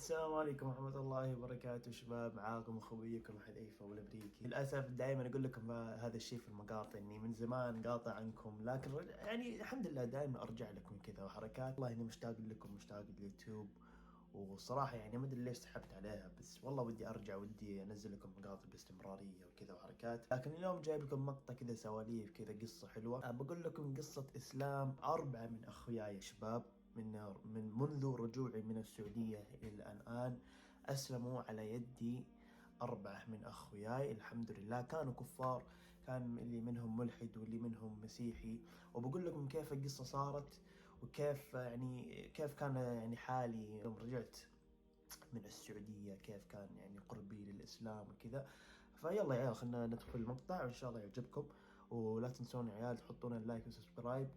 السلام عليكم ورحمة الله وبركاته شباب، معاكم اخويكم حذيفة والامريكي. للاسف دائما اقول لكم هذا الشيء في المقاطع اني من زمان قاطع عنكم، لكن يعني الحمد لله دائما ارجع لكم كذا وحركات. والله اني مشتاق لكم، مشتاق لليوتيوب، والصراحة يعني ما ادري ليش سحبت عليها، بس والله ودي ارجع، ودي انزل لكم مقاطع باستمرارية وكذا وحركات. لكن اليوم جايب لكم مقطع كذا سواليف كذا، قصة حلوة. بقول لكم قصة اسلام 4 من اخوياي يا شباب. منذ رجوعي من السعودية إلى الآن أسلموا على يدي 4 من أخوياي الحمد لله. كانوا كفار، كان اللي منهم ملحد واللي منهم مسيحي. وبقول لكم كيف القصة صارت، وكيف كيف كان حالي يوم رجعت من السعودية، كيف كان قربي للإسلام وكذا. فيلا يا عيال خلنا ندخل المقطع وإن شاء الله يعجبكم. ولا تنسون يا عيال تحطون اللايك وسبسكرايب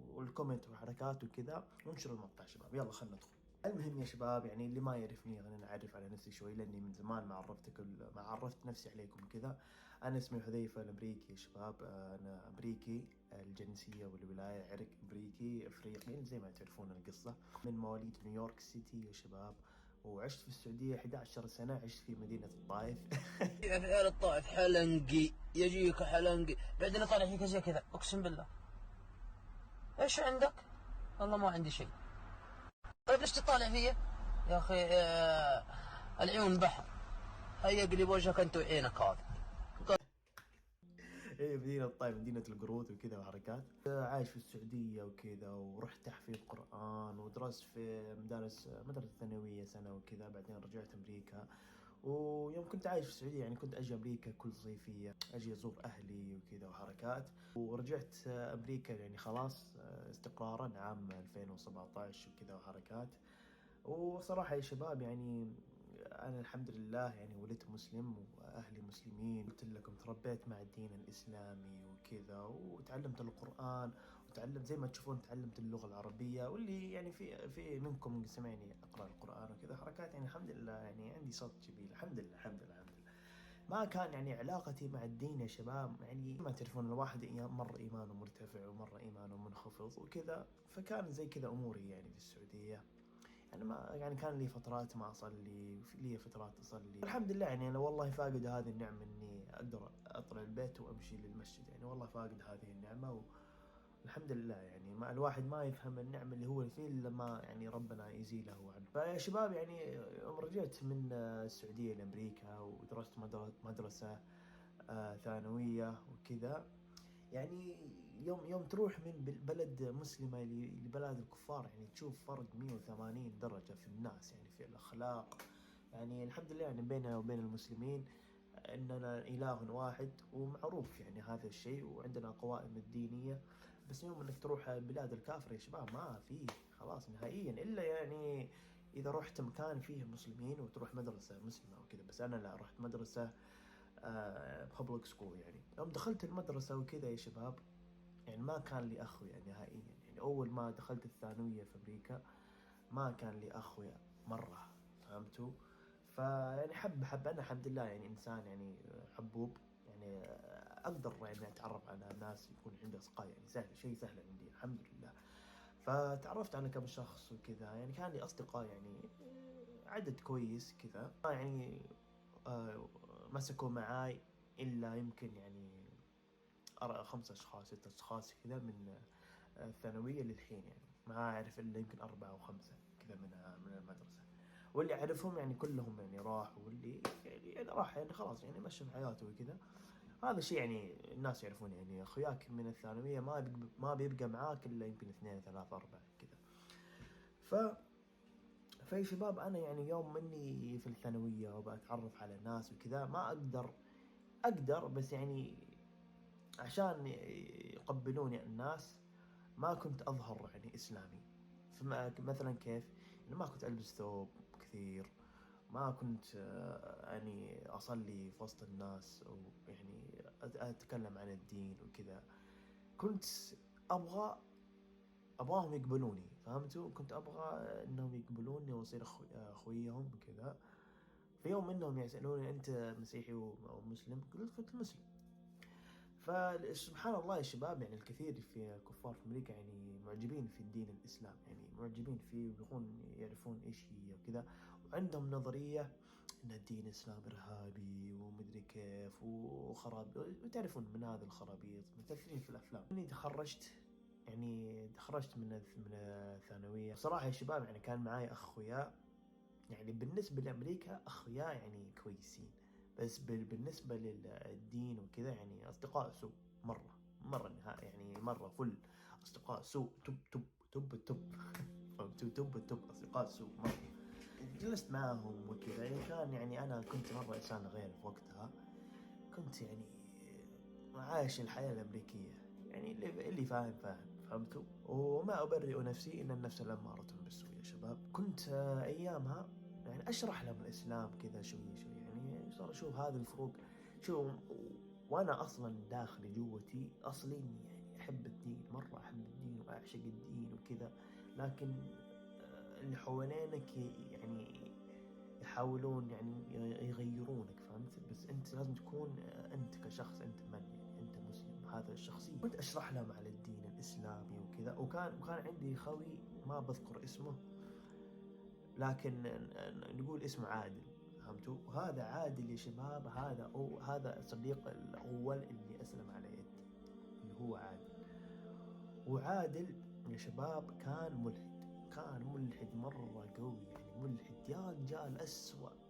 والكومنت وحركات وكذا، وانشروا المقطع شباب. يلا خلنا ندخل. المهم يا شباب، اللي ما يعرفني خلينا نعرف على نفسي شوي، لاني من زمان ما عرفت نفسي عليكم كذا. انا اسمي حذيفة الامريكي يا شباب. انا امريكي الجنسية والولاية، عرق امريكي افريقي زي ما تعرفون القصة. من مواليد نيويورك سيتي يا شباب، وعشت في السعودية 11 سنة. عشت في مدينة الطائف. في عيال الطائف حلنقي، يجيك حلنقي بعدين طالع فيك زي كذا، اقسم بالله. ايش عندك؟ والله ما عندي شيء. طيب ليش تطالع فيا يا اخي؟ العيون بحر، هيا اقلب وجهك انت وعينك هذا. ايه مدينة الطائف، مدينة القرود وكذا وحركات. عايش في السعودية وكذا، ورحت تحفيظ قرآن، ودرست في مدرسة ثانوية سنة وكذا. بعدين رجعت أمريكا. ويوم كنت عايش في السعودية كنت أجي أمريكا كل صيفية، أجي أزور أهلي وكذا وحركات. ورجعت أمريكا خلاص استقرارا عام 2017 وكذا وحركات. وصراحة يا شباب أنا الحمد لله ولدت مسلم وأهلي مسلمين. قلت لكم تربيت مع الدين الإسلامي وكذا، وتعلمت القرآن، وتعلمت زي ما تشوفون تعلمت اللغة العربية. واللي في منكم سمعني أقرأ القرآن وكذا حركات. الحمد لله عندي صوت جميل الحمد لله الحمد لله الحمد لله. ما كان علاقتي مع الدين يا شباب، ما تعرفون الواحد مرة إيمانه مرتفع ومرة إيمانه منخفض وكذا. فكان زي كذا أموري في السعودية. ما كان لي فترات ما أصلي، لي فترات أصلي. الحمد لله أنا والله فاقد هذه النعمة إني أقدر أطلع البيت وأمشي للمسجد. والله فاقد هذه النعمة. والحمد لله ما الواحد ما يفهم النعمة اللي هو فيه إلا ما ربنا يزيله عنه. فيا شباب يوم رجعت من السعودية لأمريكا، ودرست مدرسة ثانوية وكذا. يوم تروح من بلد مسلمة لبلد الكفار، تشوف فرق 180 درجة في الناس، في الأخلاق. الحمد لله بيننا وبين المسلمين إننا إله واحد ومعروف هذا الشيء، وعندنا قوائم الدينية. بس يوم إنك تروح بلاد الكافر يا شباب ما فيه خلاص نهائيا، إلا إذا رحت مكان فيه مسلمين وتروح مدرسة مسلمة وكذا. بس أنا لا، رحت مدرسة public school. يوم دخلت المدرسة وكذا يا شباب ما كان لي أخويا نهائيا. أول ما دخلت الثانوية في أمريكا ما كان لي أخويا مرة، فهمتوا؟ حب أنا الحمد لله إنسان حبوب. أقدر أتعرف على ناس يكون عنده أصدقاء سهل، شيء سهل عندي الحمد لله. فتعرفت على كم شخص وكذا. كان لي أصدقاء عدد كويس كذا. مسكوا معاي إلا يمكن 5 أشخاص 6 أشخاص كذا من الثانوية للحين. ما أعرف إلا يمكن 4 أو 5 كذا من المدرسة. واللي أعرفهم كلهم راحوا، واللي راح خلاص مشوا بحياته وكذا. هذا الشيء الناس يعرفون. أخوياك من الثانوية ما بيبقى معاك إلا يمكن 2 3 4 كذا. فيا شباب أنا يوم مني في الثانوية وبتعرف على الناس وكذا ما أقدر بس عشان يقبلوني الناس ما كنت أظهر إسلامي. مثلا كيف ما كنت ألبس ثوب كثير، ما كنت أصلي في وسط الناس، أو أتكلم عن الدين وكذا. كنت أبغاهم يقبلوني، فهمتوا؟ كنت أبغى إنهم يقبلوني وأصير أخويهم وكذا. في يوم منهم يسألوني أنت مسيحي أو مسلم؟ قلت مسلم. فسبحان الله يا شباب الكثير في كفار في أمريكا معجبين في الدين الإسلام، معجبين فيه ويبغون يعرفون إيش هي وكذا. عندهم نظرية ان الدين الاسلام ارهابي ومدري كيف وخراب، وتعرفون من هذا الخرابيط متأثرين في الافلام. اني تخرجت من الثانوية صراحة يا شباب. يعني كان معاي اخويا، يعني بالنسبة لامريكا اخويا يعني كويسين، بس بالنسبة للدين وكذا يعني اصدقاء سوء مرة نهائي، يعني مرة فل اصدقاء سوء. توب فهمتوا؟ توب اصدقاء سوء مرة. جلست معهم وكذا، يعني كان يعني أنا كنت مرة إنسان غير في وقتها، كنت يعني عايش الحياة الأمريكية، يعني اللي فاهم فهمتوا؟ وما أبرئ نفسي إن النفس لأمارة بالسوء يا شباب. كنت أيامها يعني أشرح لهم الإسلام كذا شوي يعني صار أشوف هذه الفروق. شو وأنا أصلا داخلي جوتي أصلي يعني أحب الدين، مرة أحب الدين وأعشق الدين وكذا، لكن اللي حوالينك يعني يحاولون يعني يغيرونك، فهمت؟ بس انت لازم تكون انت كشخص، انت من يعني انت مسلم، هذا الشخصية. كنت اشرح لهم على الدين الاسلامي وكذا، وكان عندي خوي ما بذكر اسمه، لكن نقول اسمه عادل، فهمتوا؟ وهذا عادل يا شباب، هذا الصديق الاول اللي اسلم على يدي، اللي هو عادل. وعادل يا شباب كان ملحد مرة قوي، يعني ملحد يا رجال،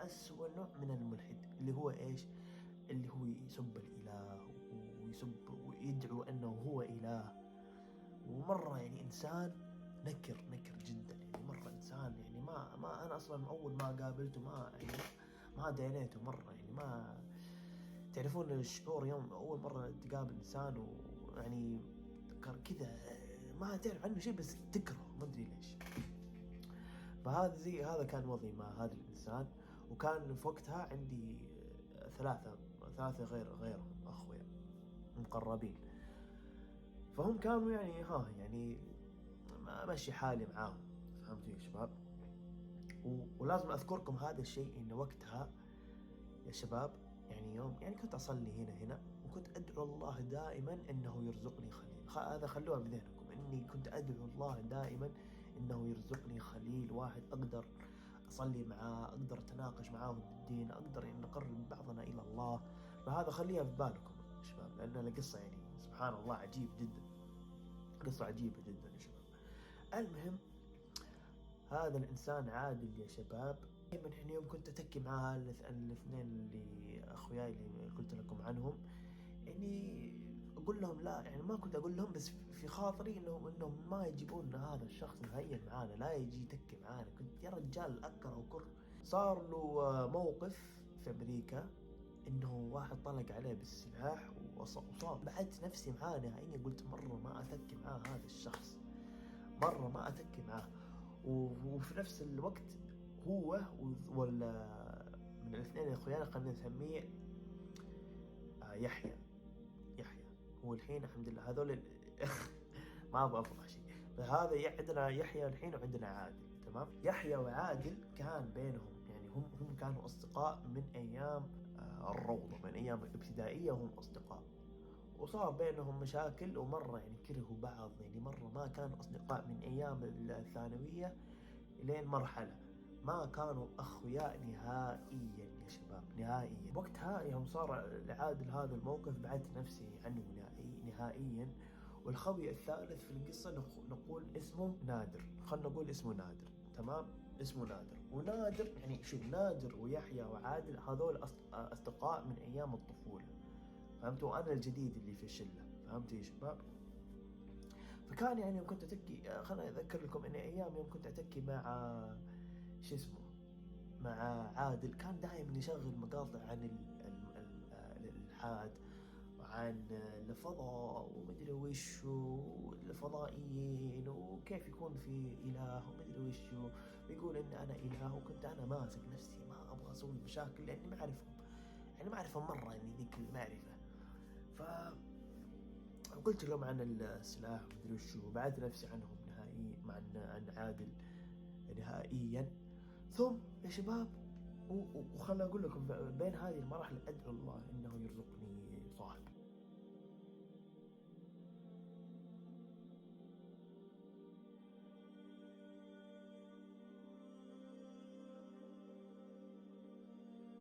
أسوأ نوع من الملحد، اللي هو إيش؟ اللي هو يسب الإله ويسب ويدعو أنه هو إله. ومرة يعني إنسان نكر جدا، يعني مرة إنسان يعني ما أنا أصلا أول ما قابلته ما دينيته مرة، يعني ما تعرفون الشعور يوم أول مرة تقابل إنسان ويعني كذا ما تعرف عنه شيء بس تكره، ما أدري ليش. هذا كان وضعي مع هذا الإنسان. وكان في وقتها عندي ثلاثة غيرهم أخويا مقربين، فهم كانوا يعني ماشي حالي معاهم، فهمتوا يا شباب؟ ولازم أذكركم هذا الشيء، إن وقتها يا شباب يعني يوم يعني كنت أصلي هنا وكنت أدعو الله دائما إنه يرزقني خليل. هذا خلوها بذهنكم، إني كنت أدعو الله دائما إنه يرزقني خليل واحد أقدر أصلي معاه، أقدر أتناقش معاه بالدين، أقدر يعني نقرب بعضنا إلى الله. فهذا خليها في بالكم يا شباب، لأن القصة يعني سبحان الله عجيب جدا، قصة عجيبة جدا يا شباب. المهم هذا الإنسان عادل يا شباب، دائما يعني يوم كنت أتكي مع الاثنين اللي أخوياي اللي قلت لكم عنهم، يعني أقول لهم لا، يعني ما كنت أقول لهم، بس في خاطري إنهم ما يجيبون هذا الشخص نهائيا معانا، لا يجي يتكي معانا. كنت يا رجال أكره وكر. صار له موقف في أمريكا إنه واحد طلق عليه بالسلاح وصاب. بعدت نفسي معاه نهائيا، قلت مرة ما أتكي معاه هذا الشخص، مرة ما أتكي معاه. وفي نفس الوقت هو ولا من الاثنين اخويانا خلينا نسميه يحيى هو الحين الحمد لله هذول ما ابغى افضح شيء. فهذا عندنا يحيى الحين وعندنا عادل، تمام؟ يحيى وعادل كان بينهم يعني هم كانوا اصدقاء من ايام الروضة، من ايام الابتدائية هم اصدقاء، وصار بينهم مشاكل ومرة يعني كرهوا بعض، يعني مرة ما كانوا اصدقاء من ايام الثانوية لين مرحلة ما كانوا أخوياء نهائيا يا شباب، نهائيا. وقتها يوم صار عادل هذا الموقف بعدت نفسي عنه نهائيا. والخوي الثالث في القصة نقول اسمه نادر، خلنا نقول اسمه نادر، تمام؟ اسمه نادر. ونادر يعني شوف، نادر ويحيى وعادل هذول أصدقاء من أيام الطفولة، فهمتوا؟ أنا الجديد اللي في الشلة، فهمتوا يا شباب؟ فكان يعني يوم كنت أتكي، خلنا أذكر لكم إن أيام يوم كنت أتكي مع شو اسمه مع عادل، كان دائما يشغل مقاطع عن الإلحاد وعن الفضاء ومدري وش الفضائيين وكيف يكون في إله ومدري وش، ويقول إن أنا إله. وكنت أنا ماسك نفسي ما أبغى أسوي مشاكل لأني ما أعرفهم، يعني ما أعرفهم مرة، يعني ذيك المعرفة. فقلت لهم عن السلاح ومدري وش، وبعدت نفسي عنهم نهائيا عن عادل نهائيا. ثم يا شباب وخلنا أقول لكم بين هذه المراحل أدعو الله إنه يرزقني صاحب،